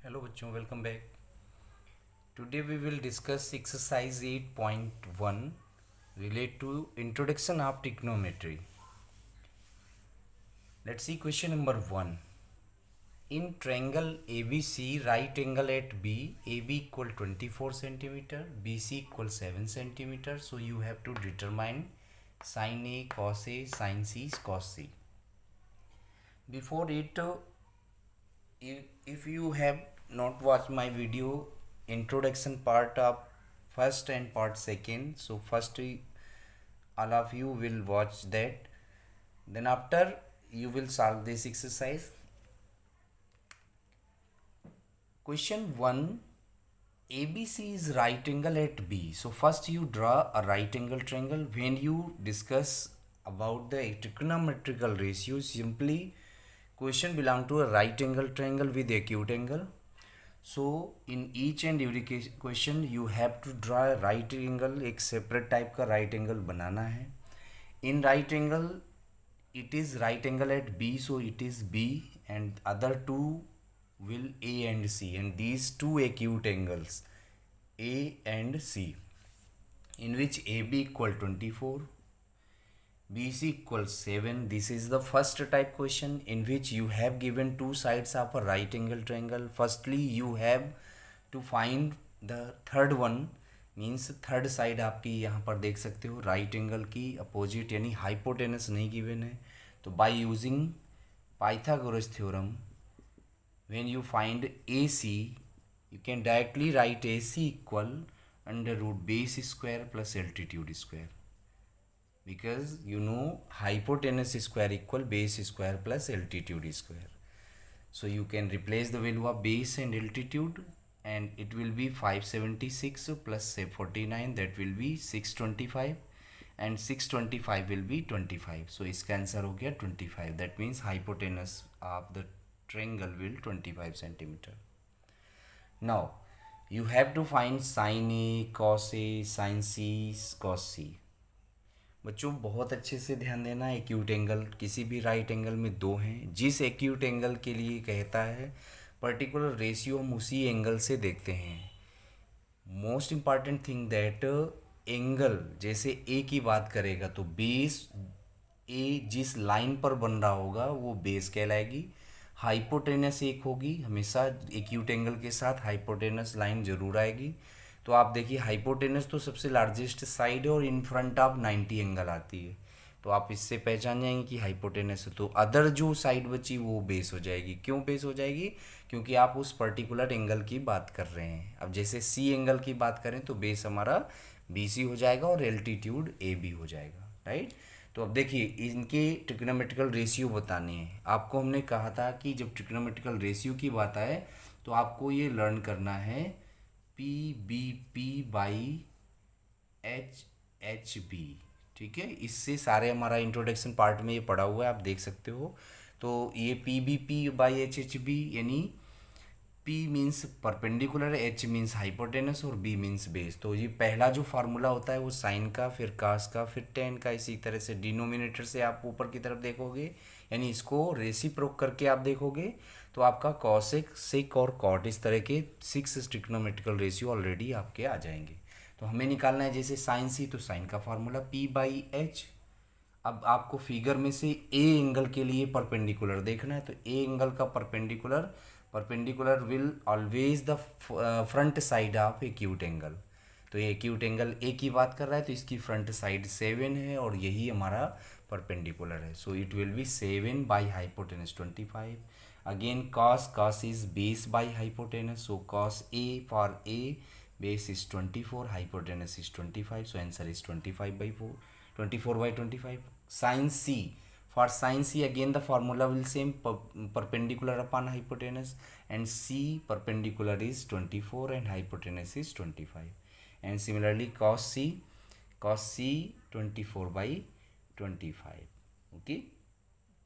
Hello बच्चों, welcome back. Today we will discuss exercise 8.1 relate to introduction of trigonometry. Let's see question number 1। In triangle ABC, right angle at B, AB equal 24 centimeter, BC equal 7 centimeter. So you have to determine sin A, cos A, sin C, cos C. Before it, if you have not watched my video introduction part of first and part second, so first all of you will watch that, then after you will solve this exercise. Question 1, ABC is right angle at B. So first you draw a right angle triangle. When you discuss about the trigonometrical ratio, simply question belong to a right angle triangle with acute angle. So in each and every question you have to draw a right angle, एक separate type का right angle बनाना है. In right angle it is right angle at B, so it is B, and other two will A and C, and these two acute angles A and C, in which AB equal 24, BC equals 7. This is the first type question in which you have given two sides of a right angle triangle. Firstly you have to find the third one, means third side आपकी यहाँ पर देख सकते हो right angle की opposite, यानी hypotenuse नहीं given है. तो by using Pythagoras theorem, when you find AC, you can directly write AC equal under root base square plus altitude square, because you know hypotenuse square equal base square plus altitude square. So you can replace the value of base and altitude, and it will be 576 plus say 49, that will be 625, and 625 will be 25. So इसका answer हो गया 25. That means hypotenuse of the triangle will 25 centimeter. Now you have to find sin A, cos A, sin C, cos C. बच्चों बहुत अच्छे से ध्यान देना, acute angle किसी भी राइट एंगल में दो हैं. जिस एक्यूट एंगल के लिए कहता है पर्टिकुलर रेशियो हम उसी एंगल से देखते हैं. Most important thing that angle, जैसे ए की बात करेगा तो बेस ए जिस लाइन पर बन रहा होगा वो बेस कहलाएगी. हाइपोटेनस एक होगी, हमेशा एक्यूट एंगल के साथ हाइपोटेनस लाइन जरूर आएगी. तो आप देखिए हाइपोटेनस तो सबसे लार्जेस्ट साइड है और इन फ्रंट ऑफ 90 एंगल आती है, तो आप इससे पहचान जाएंगे कि हाइपोटेनस है. तो अदर जो साइड बची वो बेस हो जाएगी. क्यों बेस हो जाएगी? क्योंकि आप उस पर्टिकुलर एंगल की बात कर रहे हैं. अब जैसे सी एंगल की बात करें तो बेस हमारा BC हो जाएगा और एल्टीट्यूड AB हो जाएगा, राइट. तो अब देखिए इनके ट्रिग्नोमेट्रिकल रेशियो बताने हैं आपको. हमने कहा था कि जब ट्रिग्नोमेट्रिकल रेशियो की बात आए तो आपको ये लर्न करना है PBP बाई HHB, ठीक है. इससे सारे हमारा इंट्रोडक्शन पार्ट में ये पढ़ा हुआ है, आप देख सकते हो. तो ये PBP बाई HHB, यानी P means perpendicular, H means hypotenuse और B मीन्स बेस. तो ये पहला जो फार्मूला होता है वो साइन का, फिर कास का, फिर टेन का. इसी तरह से डिनोमिनेटर से आप ऊपर की तरफ देखोगे, यानी इसको रेसिप्रोक करके आप देखोगे तो आपका कॉसेक, सेक और कॉट, इस तरह के 6 ट्रिग्नोमेट्रिकल रेशियो ऑलरेडी आपके आ जाएंगे. तो हमें निकालना है जैसे साइन C, तो साइन का फार्मूला P बाई H. अब आपको फिगर में से ए एंगल के लिए परपेंडिकुलर देखना है, तो ए एंगल का perpendicular will always the front side of acute angle. तो ये एक्यूट एंगल ए की बात कर रहा है तो इसकी फ्रंट साइड 7 है और यही हमारा परपेंडिकुलर है. So it will be 7 by hypotenuse 25. Again cos is base by hypotenuse, so cos A for a base is 24, hypotenuse is 25, so answer is 25 by 4, 24 by 25. Sin C, for sin C again the formula will same, perpendicular upon hypotenuse, and C perpendicular is 24 and hypotenuse is 25. And similarly cos C 24 by 25, okay,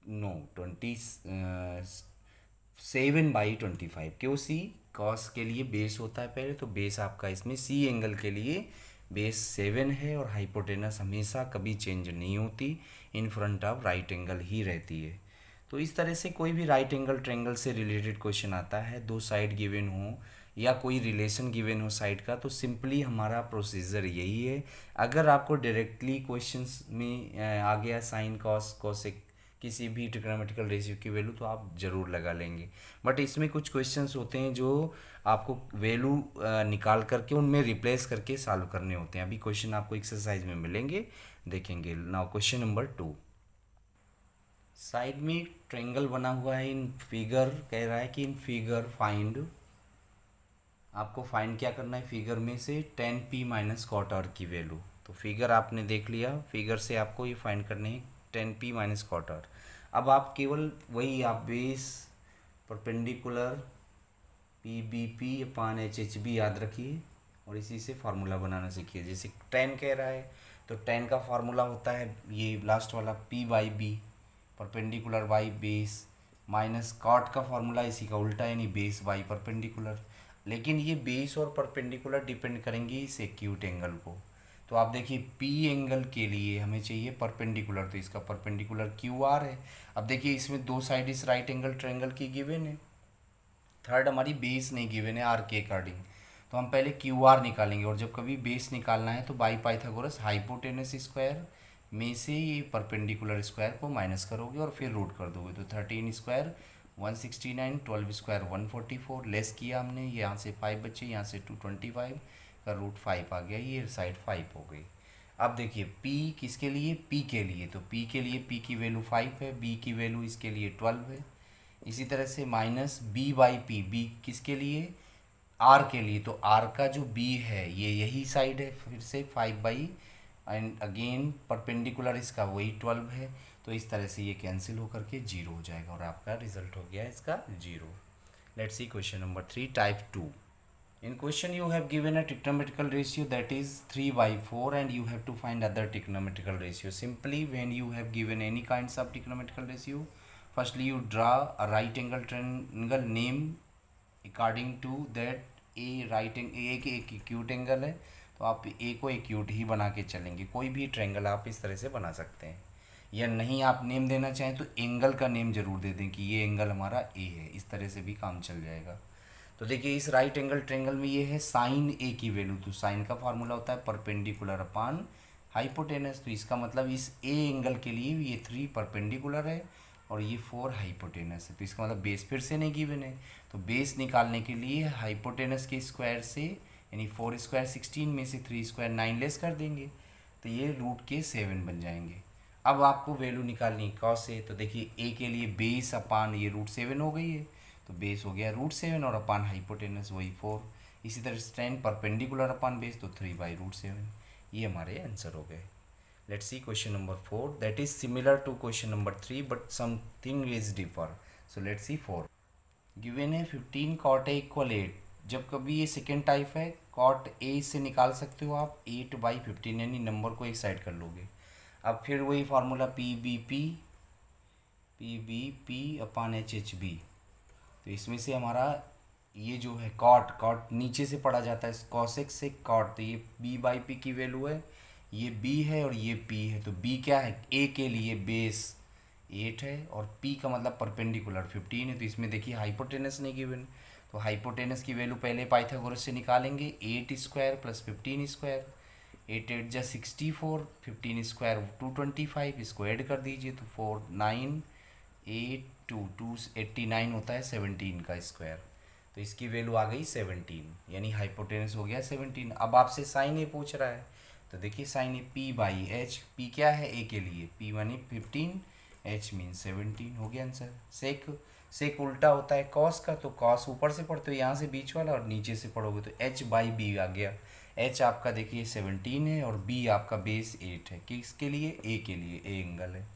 no 27 by 25. क्यों? सी cos के लिए base होता है पहले, तो base आपका इसमें C angle के लिए बेस 7 है और हाइपोटेनस हमेशा कभी चेंज नहीं होती, in front of right angle ही रहती है. तो इस तरह से कोई भी राइट एंगल ट्रायंगल से रिलेटेड क्वेश्चन आता है, दो साइड गिवन हो या कोई रिलेशन गिवन हो साइड का, तो सिंपली हमारा प्रोसीजर यही है। अगर आपको डायरेक्टली क्वेश्चंस में आ गया साइन कॉस कोसेक किसी भी ट्रिग्नोमेट्रिकल रेशियो की वैल्यू, तो आप ज़रूर लगा लेंगे। बट इसमें कुछ क्वेश्चंस होते हैं जो आपको वैल्यू निकाल करके उनमें रिप्लेस करके सॉल्व करने होते हैं। अभी क्वेश्चन आपको एक्सरसाइज में मिलेंगे, देखेंगे। नाउ क्वेश्चन नंबर 2, साइड में ट्रायंगल बना हुआ है। इन फिगर कह रहा है कि इन फिगर फाइंड, आपको फाइंड क्या करना है फिगर में से 10p माइनस कॉट आर की वैल्यू। तो फिगर आपने देख लिया, फिगर से आपको ये फाइंड करने हैं 10p माइनस कॉट आर। अब आप केवल वही आप base perpendicular P B P अपान एच एच बी याद रखिए और इसी से फार्मूला बनाना सीखिए। जैसे 10 कह रहा है तो 10 का फार्मूला होता है ये लास्ट वाला p by B perpendicular by base minus cot का फार्मूला इसी का उल्टा यानी बेस बाई परपेंडिकुलर। लेकिन ये बेस और परपेंडिकुलर डिपेंड करेंगे इस एक्यूट एंगल को। तो आप देखिए पी एंगल के लिए हमें चाहिए परपेंडिकुलर, तो इसका परपेंडिकुलर क्यू आर है। अब देखिए इसमें दो साइड इस राइट एंगल ट्रायंगल की गिवन है, थर्ड हमारी बेस नहीं गिवन है आर के अकॉर्डिंग, तो हम पहले क्यू आर निकालेंगे। और जब कभी बेस निकालना है तो बाई पाइथागोरस हाइपोटेनस स्क्वायर में से ये परपेंडिकुलर स्क्वायर को माइनस करोगे और फिर रूट कर दोगे। तो 13 स्क्वायर 169, 12 स्क्वायर 144, लेस किया हमने, यहाँ से 5 बचे, यहाँ से 225 का रूट 5 आ गया, ये साइड 5 हो गई। अब देखिए p किसके लिए, p के लिए, तो p के लिए p की वैल्यू 5 है, b की वैल्यू इसके लिए 12 है। इसी तरह से minus b by P, b किसके लिए, r के लिए, तो r का जो b है ये यही साइड है, फिर से 5 बाई एंड अगेन परपेंडिकुलर इसका वही 12 है। तो इस तरह से ये कैंसिल होकर के 0 हो जाएगा और आपका रिजल्ट हो गया इसका 0। Let's see question number 3 type 2। In question you have given a trigonometrical ratio that is 3/4 and you have to find other trigonometrical ratio. Simply when you have given any kinds of trigonometrical ratio, firstly you draw a right angle triangle name according to that a right angle, एक acute angle है तो आप a को acute ही बना के चलेंगे। कोई भी ट्रायंगल आप इस तरह से बना सकते हैं, या नहीं आप नेम देना चाहें तो एंगल का नेम जरूर दे दें कि ये एंगल हमारा a है, इस तरह से भी काम चल जाएगा। तो देखिए इस राइट एंगल ट्रायंगल में ये है साइन ए की वैल्यू, तो साइन का फार्मूला होता है परपेंडिकुलर अपान हाइपोटेनस। तो इसका मतलब इस ए एंगल के लिए ये 3 परपेंडिकुलर है और ये 4 हाइपोटेनस है। तो इसका मतलब बेस फिर से नहीं गिवन है, तो बेस निकालने के लिए हाइपोटेनस के स्क्वायर से यानी 4 स्क्वायर 16 में से 3 स्क्वायर 9 लेस कर देंगे, तो ये रूट के 7 बन जाएंगे। अब आपको वैल्यू निकालनी है कॉस से, तो देखिए ए के लिए बेस अपान ये रूट 7 हो गई है, तो बेस हो गया रूट 7 और अपान हाइपोटेनस वही 4। इसी तरह से 10 परपेंडिकुलर अपान बेस तो 3 बाई रूट 7। ये हमारे आंसर हो गए। Let's see question number 4 that is similar to question number 3 but something is differ. So let's see 4 given है 15 कॉट ए इक्वल 8। जब कभी ये सेकेंड टाइप है कॉट ए से निकाल सकते हो आप 8/15 यानी नंबर को एक साइड कर लोगे। अब फिर वही फार्मूला पी बी पी अपान एच एच बी। तो इसमें से हमारा ये जो है कॉट नीचे से पढ़ा जाता है कॉसेक से कॉट, तो ये b बाई पी की वैल्यू है, ये b है और ये p है। तो b क्या है, a के लिए बेस 8 है और p का मतलब परपेंडिकुलर 15 है। तो इसमें देखिए हाइपोटेनस नहीं गिवन, तो हाइपोटेनस की वैल्यू पहले पाइथागोरस से निकालेंगे 8 स्क्वायर प्लस 15 स्क्वायर, 8 8 जा 64, 15 स्क्वायर 225, इसको ऐड कर दीजिए तो 4 9 8 2 289 होता है 17 का स्क्वायर। तो इसकी वैल्यू आ गई 17 यानी हाइपोटेनस हो गया 17। अब आपसे साइन ए पूछ रहा है, तो देखिए sine A P by H, P क्या है ए के लिए, पी मानी 15, एच मीन 17 हो गया आंसर। सेक उल्टा होता है कॉस का, तो कॉस ऊपर से पढ़ते हो यहाँ से बीच वाला और नीचे से पढ़ोगे तो एच बाई बी आ गया। एच आपका देखिए 17 है और बी आपका बेस 8 है, किसके लिए, ए के लिए, ए एंगल है।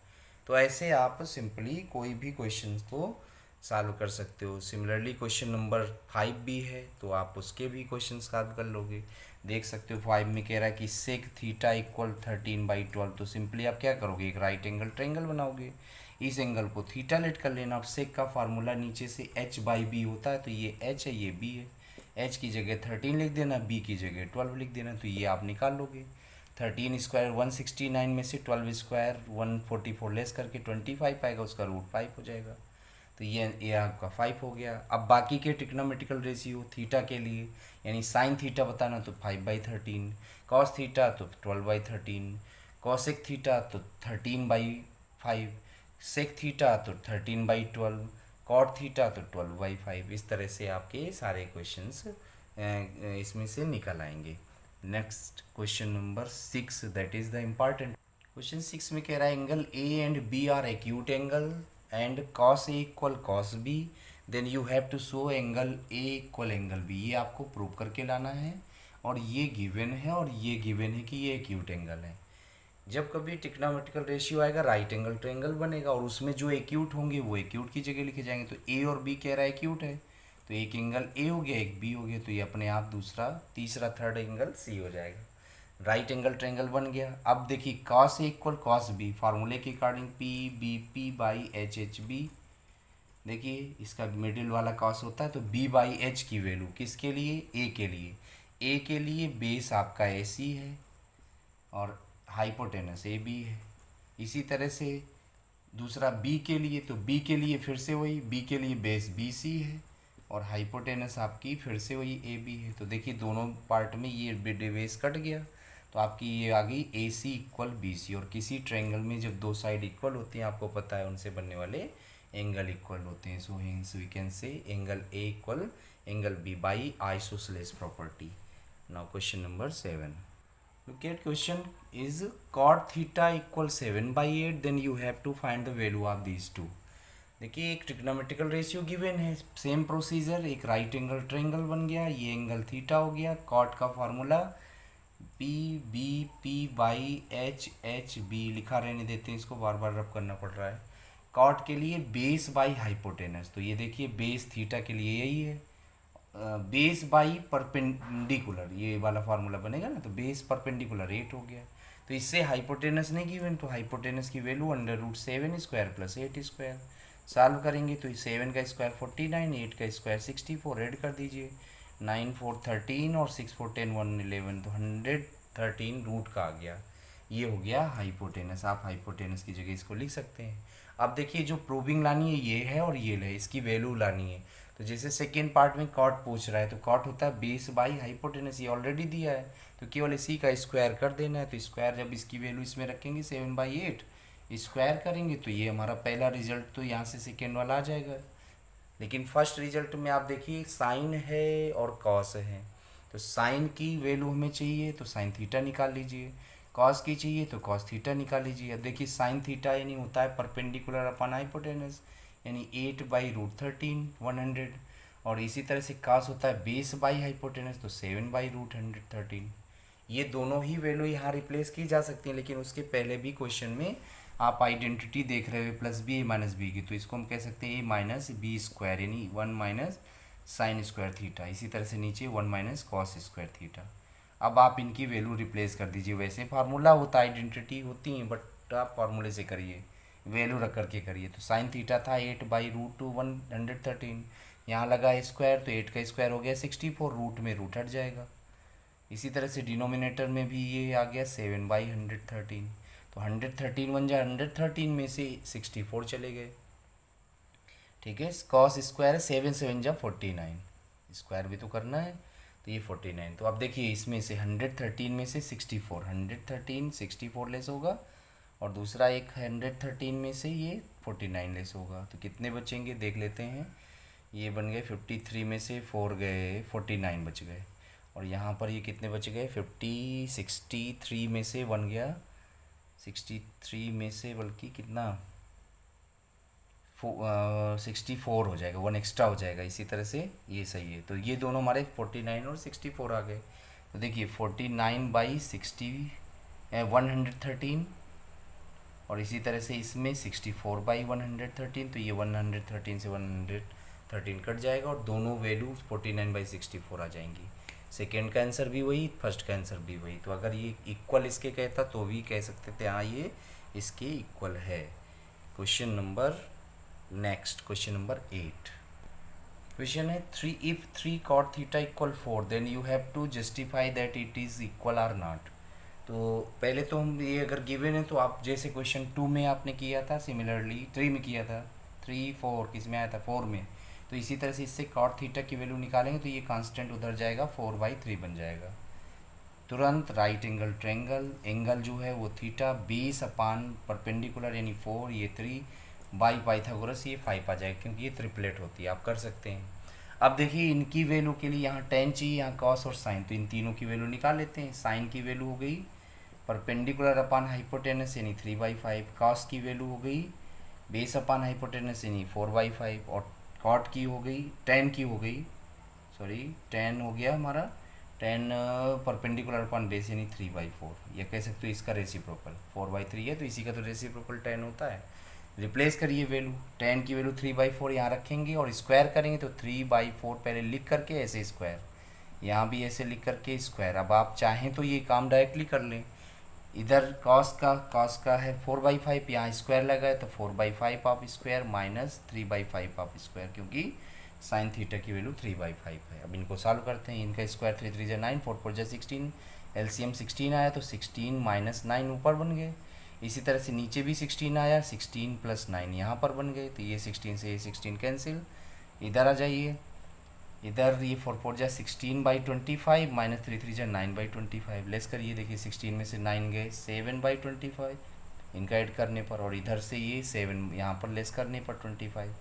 तो ऐसे आप सिंपली कोई भी क्वेश्चन को सॉल्व कर सकते हो। सिमिलरली क्वेश्चन नंबर 5 भी है तो आप उसके भी क्वेश्चन सॉल्व कर लोगे। देख सकते हो 5 में कह रहा है कि सेक थीटा इक्वल 13/12। तो सिंपली आप क्या करोगे, एक राइट एंगल ट्रायंगल बनाओगे, इस एंगल को थीटा लेट कर लेना। अब सेक का फार्मूला नीचे से एच बाई बी होता है, तो ये एच है ये बी है, एच की जगह 13 लिख देना, बी की जगह 12 लिख देना, तो ये आप निकाल लोगे। 13 स्क्वायर 169 में से 12 स्क्वायर 144 लेस करके 25 आएगा, उसका रूट 5 हो जाएगा। तो ये आपका 5 हो गया। अब बाकी के ट्रिग्नोमेट्रिकल रेशियो थीटा के लिए, यानी साइन थीटा बताना तो 5/13, कॉस थीटा तो 12/13, कॉसेक थीटा तो 13/5, सेक थीटा तो 13/12, कॉट थीटा तो 12/5। इस तरह से आपके सारे क्वेश्चंस इसमें से निकल आएंगे। Next question number 6, that is the important question. 6 में कह रहा है angle A and B are acute angle and cos A equal cos B, then you have to show angle A equal angle B. ये आपको prove करके लाना है, और ये गिवन है और ये गिवन है कि ये एक्यूट एंगल है। जब कभी ट्रिग्नोमेट्रिकल रेशियो आएगा राइट एंगल ट्रायंगल बनेगा, और उसमें जो एक्यूट होंगे वो एक्यूट की जगह लिखे जाएंगे। तो ए और बी कह रहा है एक्यूट है, तो एक एंगल ए हो गया, एक बी हो गया, तो ये अपने आप दूसरा तीसरा थर्ड एंगल सी हो जाएगा। राइट एंगल ट्रायंगल बन गया। अब देखिए cos A equal cos B, फार्मूले के according P B P by H H B. देखिए इसका मिडिल वाला कॉस होता है, तो बी बाई एच की वैल्यू किसके लिए, ए के लिए। ए के लिए बेस आपका ए सी है और हाइपोटेनस ए बी है। इसी तरह से दूसरा बी के लिए, तो बी के लिए फिर से वही, बी के लिए बेस बी सी है और हाइपोटेनस आपकी फिर से वही ए बी है। तो देखिए दोनों पार्ट में ये बेस कट गया, तो आपकी ये आ गई ए सी इक्वल बी सी। और किसी ट्रायंगल में जब दो साइड इक्वल होती हैं, आपको पता है उनसे बनने वाले एंगल इक्वल होते हैं। So hence we can say angle A equal angle B by isosceles property. Now question number 7, look at question is cot theta equal 7/8, then you have to find the value of these two। देखिए एक trigonometrical ratio given है, same procedure, एक right angle triangle बन गया, ये angle theta हो गया। Cot का formula P B P by H H B, लिखा रहने देते हैं, इसको बार बार रब करना पड़ रहा है। कॉट के लिए बेस बाई हाइपोटेनस, तो ये देखिए बेस थीटा के लिए यही है, बेस बाई परपेंडिकुलर, ये वाला फार्मूला बनेगा ना, तो बेस परपेंडिकुलर 8 हो गया। तो इससे हाइपोटेनस नहीं गिवन, तो हाइपोटेनस की value √7 square plus 8 square. Solve करेंगे तो 7 का स्क्वायर 49, 8 का स्क्वायर 64, ऐड कर दीजिए, 9 4 13 और 6 4 10 1 11, तो 113 रूट का आ गया। ये हो गया हाइपोटेनस। आप हाइपोटेनस की जगह इसको लिख सकते हैं। अब देखिए जो प्रूविंग लानी है ये है और ये है, इसकी वैल्यू लानी है। तो जैसे सेकेंड पार्ट में कॉट पूछ रहा है, तो कॉट होता है बेस बाई हाइपोटेनस, ये ऑलरेडी दिया है, तो केवल इसी का स्क्वायर कर देना है। तो स्क्वायर जब इसकी वैल्यू इसमें रखेंगे 7/8 स्क्वायर करेंगे, तो ये हमारा पहला रिजल्ट तो यहाँ से सेकेंड वाला आ जाएगा। लेकिन फर्स्ट रिजल्ट में आप देखिए साइन है और कॉस है, तो साइन की वैल्यू हमें चाहिए तो साइन थीटा निकाल लीजिए, कॉस की चाहिए तो कॉस थीटा निकाल लीजिए। अब देखिए साइन थीटा यानी होता है परपेंडिकुलर अपन हाइपोटेनस, यानी 8/√13 100, और इसी तरह से कॉस होता है बेस बाई हाइपोटेनस, तो 7/√113। ये दोनों ही वैल्यू यहाँ रिप्लेस की जा सकती हैं, लेकिन उसके पहले भी क्वेश्चन में आप आइडेंटिटी देख रहे हो प्लस बी माइनस बी की, तो इसको हम कह सकते हैं ए माइनस बी स्क्वायर, यानी 1 माइनस साइन स्क्वायर थीटा। इसी तरह से नीचे 1 माइनस कॉस स्क्वायर थीटा। अब आप इनकी वैल्यू रिप्लेस कर दीजिए। वैसे फार्मूला होता है, आइडेंटिटी होती हैं, बट आप फार्मूले से करिए, वैल्यू रख करके करिए। तो साइन थीटा था 8/√2 113, यहाँ लगा स्क्वायर, तो 8 का स्क्वायर हो गया 64, रूट में रूट हट जाएगा। इसी तरह से डिनोमिनेटर में भी ये आ गया 7/113, तो 113 बन जाए, 113 में से 64 चले गए। ठीक है, कॉस स्क्वायर है 7 7 जा 49, स्क्वायर भी तो करना है, तो ये 49। तो अब देखिए इसमें से 113 में से 64, 113 64 लेस होगा, और दूसरा एक 113 में से ये 49 लेस होगा, तो कितने बचेंगे देख लेते हैं। ये बन गए 53 में से 4 गए, 49 बच गए, और यहाँ पर ये कितने बच गए 63 में से 1 गया, 63 में से बल्कि कितना 64 हो जाएगा, 1 एक्स्ट्रा हो जाएगा। इसी तरह से ये सही है, तो ये दोनों हमारे 49 और 64 आ गए। तो देखिए 49/60 113, और इसी तरह से इसमें 64/113, तो ये 113 से 113 कट जाएगा, और दोनों वैल्यू 49/64 आ जाएंगी। सेकेंड का आंसर भी वही, फर्स्ट का आंसर भी वही। तो अगर ये इक्वल इसके कहता तो भी कह सकते थे हाँ ये इसके इक्वल है। Question number next, question number 8। Question है 3 if 3 cot theta equal 4 then you have to justify that it is equal or not। तो पहले तो हम ये अगर गिवन है तो आप जैसे क्वेश्चन 2 में आपने किया था, सिमिलरली 3 में किया था, 3 4 किस में आया था, 4 में, तो इसी तरह से इससे कॉट थीटा की वैल्यू निकालेंगे तो ये कांस्टेंट उधर जाएगा, 4/3 बन जाएगा। तुरंत राइट एंगल ट्रेंगल, एंगल जो है वो थीटा, बेस अपान परपेंडिकुलर यानी 4, ये 3 बाई पाइथागोरस ये 5 आ जाएगा, क्योंकि ये ट्रिपलेट होती है, आप कर सकते हैं। अब देखिए इनकी वैल्यू के लिए यहाँ टेन चाहिए, यहाँ कॉस और साइन, तो इन तीनों की वैल्यू निकाल लेते हैं। साइन की वैल्यू हो गई परपेंडिकुलर अपान हाइपोटेनस यानी 3/5, कॉस की वैल्यू हो गई बेस अपान हाइपोटेनस यानी 4/5, और कॉट की हो गई, टेन की हो गई, सॉरी टेन हो गया हमारा, टेन परपेंडिकुलर अपॉन बेस यानी 3/4, या कह सकते हो इसका रेसिप्रोकल 4/3 है तो इसी का तो रेसिप्रोकल 10 होता है। रिप्लेस करिए वैल्यू, 10 की वैल्यू 3/4 यहाँ रखेंगे और स्क्वायर करेंगे तो 3/4 पहले लिख करके ऐसे स्क्वायर, यहाँ भी ऐसे लिख करके स्क्वायर। अब आप चाहें तो ये काम डायरेक्टली कर लें, इधर कॉस का है 4/5, यहाँ स्क्वायर लगा है तो 4/5 आप स्क्वायर माइनस 3/5 आप स्क्वायर, क्योंकि साइन थीटा की वैल्यू 3/5 है। अब इनको सॉल्व करते हैं, इनका स्क्वायर 3 3 9, 4 4 16, एलसीएम 16 आया तो 16 माइनस 9 ऊपर बन गए। इसी तरह से नीचे भी 16 आया, 16 प्लस 9 यहाँ पर बन गए, तो ये 16 से ये 16 कैंसिल। इधर आ जाइए, इधर ये 4 4 जा 16/25 माइनस 3 3 जा 9/25, लेस करिए, देखिए 16 में से 9 गए 7/25 इनका ऐड करने पर, और इधर से ये 7 यहाँ पर लेस करने पर 25,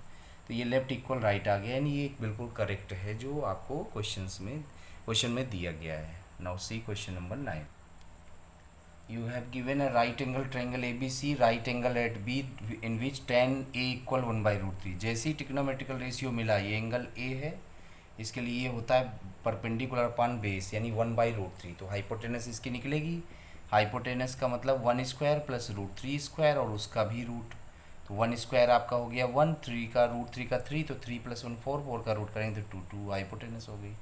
तो ये लेफ्ट इक्वल राइट आ गया, यानी ये बिल्कुल करेक्ट है जो आपको क्वेश्चन में दिया गया है। Now see question number 9। You have given a right angle triangle ABC, right angle at B in which tan A equal 1/√3। जैसे ही ट्रिग्नोमेट्रिकल रेशियो मिला, ये एंगल A है, इसके लिए ये होता है परपेंडिकुलर अपान बेस यानी 1/√3, तो हाइपोटेनस इसकी निकलेगी। हाइपोटेनस का मतलब 1 स्क्वायर प्लस √3 स्क्वायर और उसका भी रूट, तो 1 स्क्वायर आपका हो गया 1, 3 का √3 का 3, तो 3 + 1 4, 4 का रूट करेंगे तो 2 हाइपोटेनस हो गई।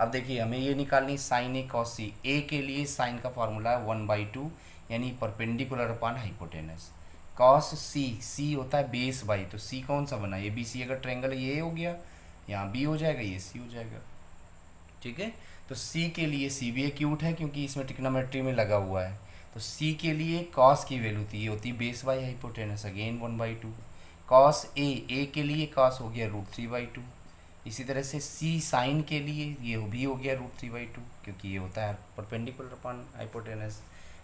अब देखिए हमें ये निकालनी साइन ए कॉस सी, ए के लिए साइन का फार्मूला है 1/2 यानी परपेंडिकुलर अपान हाइपोटेनस, कॉस सी, सी होता है बेस बाई, तो सी कौन सा बना, ए बी सी अगर ट्रायंगल ये हो गया, यहाँ बी हो जाएगा, ये सी हो जाएगा, ठीक है। तो सी के लिए, सी भी एक्यूट है क्योंकि इसमें ट्रिग्नोमेट्री में लगा हुआ है, तो सी के लिए कॉस की वैल्यू थी, ये होती base by hypotenuse, again 1/2। Cos A के लिए कॉस हो गया √3/2। इसी तरह से सी साइन के लिए ये भी हो गया √3/2, क्योंकि ये होता है परपेंडिकुलर अपॉन हाइपोटेनस।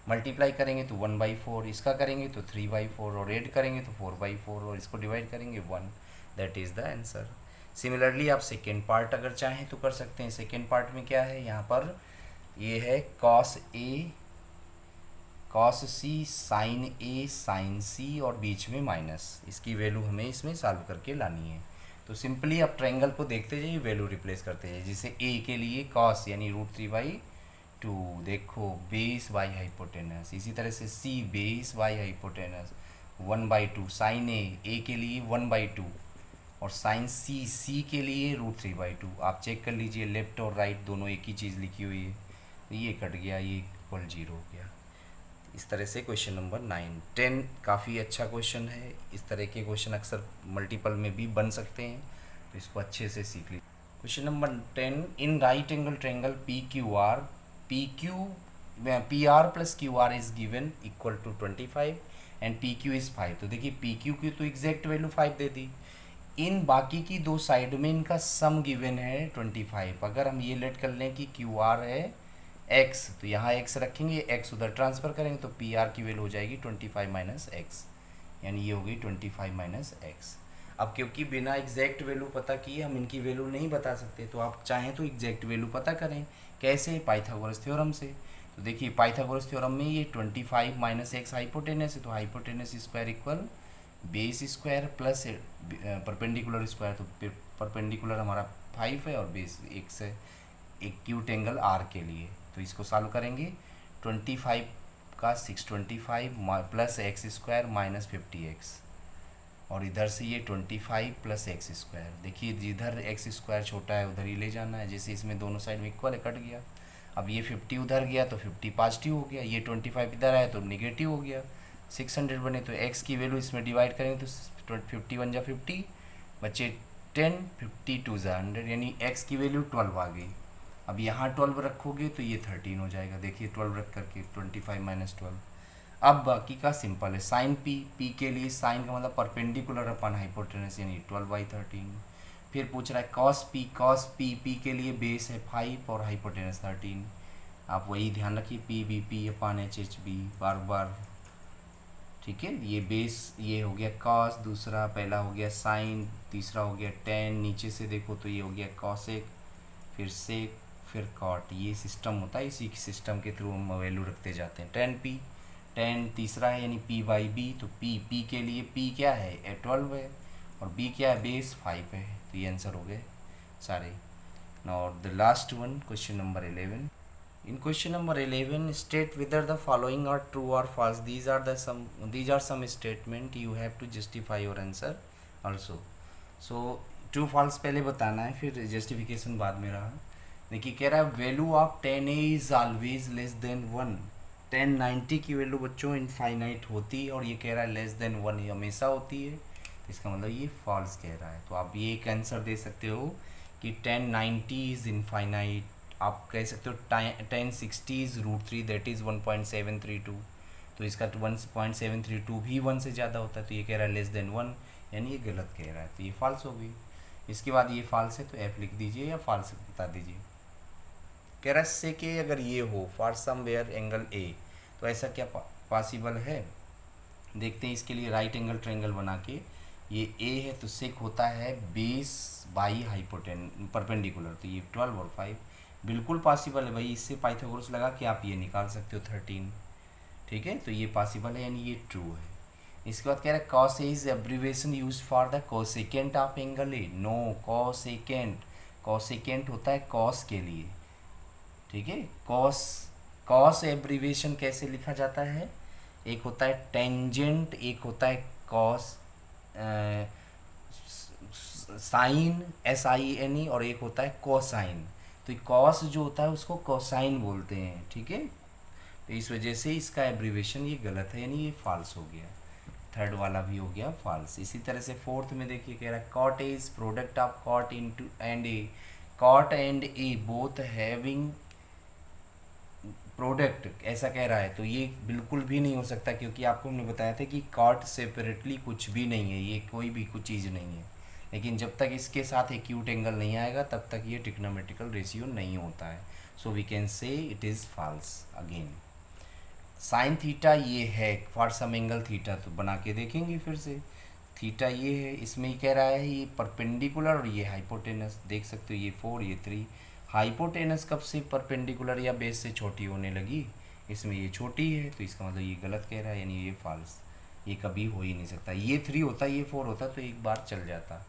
मल्टीप्लाई करेंगे तो 1/4, इसका करेंगे तो 3/4, और ऐड करेंगे तो 4/4, और इसको डिवाइड करेंगे 1, that is the answer. Similarly आप सेकेंड पार्ट अगर चाहें तो कर सकते हैं। सेकेंड पार्ट में क्या है, यहाँ पर ये है कॉस ए कॉस सी साइन ए साइन सी और बीच में माइनस, इसकी वैल्यू हमें इसमें सॉल्व करके लानी है। तो सिंपली आप ट्रायंगल को देखते जाइए, वैल्यू रिप्लेस करते जाइए। जैसे ए के लिए कॉस यानी √3/2, देखो बेस बाई हाइपोटेनस। इसी तरह से सी बेस बाई हाइपोटेनस 1/2, साइन ए के लिए 1/2, और साइन सी के लिए √3/2। आप चेक कर लीजिए लेफ्ट और राइट दोनों एक ही चीज़ लिखी हुई है, तो ये कट गया, ये इक्वल 0 हो गया। इस तरह से क्वेश्चन नंबर 9 10 काफ़ी अच्छा क्वेश्चन है। इस तरह के क्वेश्चन अक्सर मल्टीपल में भी बन सकते हैं, तो इसको अच्छे से सीख लीजिए। Question number 10, in right angle triangle P R plus Q R is given equal to 25 and P Q is 5। तो देखिए पी क्यू की तो एग्जैक्ट वैल्यू 5 दे दी, इन बाकी की दो साइड में इनका सम गिवन है 25। अगर हम ये लेट कर लें कि क्यू आर है एक्स, तो यहाँ एक्स रखेंगे, एक्स उधर ट्रांसफ़र करेंगे तो पी आर की वैल्यू हो जाएगी 25 माइनस एक्स, यानी ये हो गई 25 माइनस एक्स। अब क्योंकि बिना एग्जैक्ट वैल्यू पता किए हम इनकी वैल्यू नहीं बता सकते, तो आप चाहें तो एग्जैक्ट वैल्यू पता करें, कैसे, पाइथागोरस थ्योरम से। तो देखिए पाइथागोरस थ्योरम में ये 25 माइनस एक्स हाइपोटेनस है, तो hypotenuse square equal base square plus perpendicular square, तो परपेंडिकुलर हमारा 5 है और बेस एक्स है एक्यूट एंगल आर के लिए। तो इसको सॉल्व करेंगे, 25 का 625 plus x square minus 50x, और इधर से ये 25 प्लस एक्स स्क्वायर। देखिए जिधर एक्स स्क्वायर छोटा है उधर ही ले जाना है, जैसे इसमें दोनों साइड में इक्वल है, कट गया। अब ये 50 उधर गया तो 50 पॉजिटिव हो गया, ये 25 इधर आया तो निगेटिव हो गया, 600 बने, तो एक्स की वैल्यू इसमें डिवाइड करेंगे तो 50 बन जा 50, बच्चे 10, 50 2 100, यानी एक्स की वैल्यू 12 आ गई। अब यहाँ 12 रखोगे तो ये 13 हो जाएगा। देखिए 12 रख करके 25 माइनस 12। अब बाकी का सिंपल है, साइन पी, पी के लिए साइन का मतलब परपेंडिकुलर अपन हाइपोटेनस यानी 12/13। फिर पूछ रहा है cos P, cos P, P के लिए बेस है 5 और हाइपोटेनस 13। आप वही ध्यान रखिए, पी बी पी अपान एच एच बी बार बार, ठीक है। ये बेस ये हो गया कॉस, दूसरा पहला हो गया साइन, तीसरा हो गया टेन, नीचे से देखो तो ये हो गया कॉसेक, फिर सेक, फिर कॉट। ये सिस्टम होता है, इसी सिस्टम के थ्रू हम वैल्यू रखते जाते हैं। टेन पी, टेन तीसरा है यानी पी बाई बी, तो पी, पी के लिए पी क्या है 12 है और बी क्या है बेस 5 है, तो ये आंसर हो गए सारे। Now the last one, question number 11। In question number 11, state whether the following are true or false. These are some statement you have to justify your answer also. So true false पहले बताना है, फिर justification बाद में रहा। देखिए कह रहा है value of 10a is always less than 1। 1090 की वैल्यू बच्चों इनफाइनाइट होती है और ये कह रहा है लेस देन 1 ही हमेशा होती है, तो इसका मतलब ये फॉल्स कह रहा है। तो आप ये एक आंसर दे सकते हो कि 1090 इज इनफाइनाइट। आप कह सकते हो 1060 इज √3 दैट इज़ 1.732, तो इसका 1.732 भी 1 से ज़्यादा होता है, तो ये कह रहा है लेस देन 1 यानी ये गलत कह रहा है, तो ये फॉल्स हो गई। इसके बाद ये फॉल्स है तो एफ लिख दीजिए या फॉल्स बता दीजिए। कह रहा है से के अगर ये हो for some where angle A, तो ऐसा क्या पॉसिबल है, देखते हैं। इसके लिए राइट एंगल ट्रायंगल बना के, ये ए है तो सेक होता है बेस बाई हाइपोटेन परपेंडिकुलर, तो ये 12 और 5 बिल्कुल पॉसिबल है भाई। इससे पाइथागोरस लगा कि आप ये निकाल सकते हो 13, ठीक है, तो ये पॉसिबल है यानी ये ट्रू है। इसके बाद कह रहा है cos A is abbreviation use for the cosecant of angle A. No, cosecant, cosecant होता है कॉस के लिए, ठीक है। कॉस, कॉस एब्रीवेशन कैसे लिखा जाता है, एक होता है टेंजेंट, एक होता है कॉस साइन SINE और एक होता है कोसाइन। तो कॉस जो होता है उसको कोसाइन बोलते हैं, ठीक है। तो इस वजह से इसका एब्रीवेशन ये गलत है यानी ये फॉल्स हो गया। थर्ड वाला भी हो गया फॉल्स। इसी तरह से फोर्थ में देखिए कह रहा है cot A is product of cot into and A. Cot and A both having product, ऐसा कह रहा है, तो ये बिल्कुल भी नहीं हो सकता क्योंकि आपको हमने बताया था कि कॉट सेपरेटली कुछ भी नहीं है, ये कोई भी कुछ चीज़ नहीं है। लेकिन जब तक इसके साथ एक्यूट एंगल नहीं आएगा तब तक ये ट्रिग्नोमेट्रिकल रेशियो नहीं होता है। So we can say it is false again. Sine theta ये है फॉर सम एंगल थीटा, तो बना के देखेंगे फिर से। थीटा ये है, इसमें ही कह रहा है ये परपेंडिकुलर और ये हाइपोटेनस, देख सकते हो ये 4 ये 3। हाइपोटेनस कब से परपेंडिकुलर या बेस से छोटी होने लगी, इसमें ये छोटी है, तो इसका मतलब ये गलत कह रहा है यानी ये फॉल्स, ये कभी हो ही नहीं सकता। ये 3 होता, ये 4 होता तो एक बार चल जाता,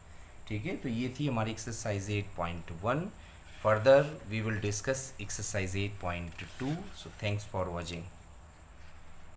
ठीक है। तो ये थी हमारी exercise 8.1। Further we will discuss exercise 8.2। So thanks for watching.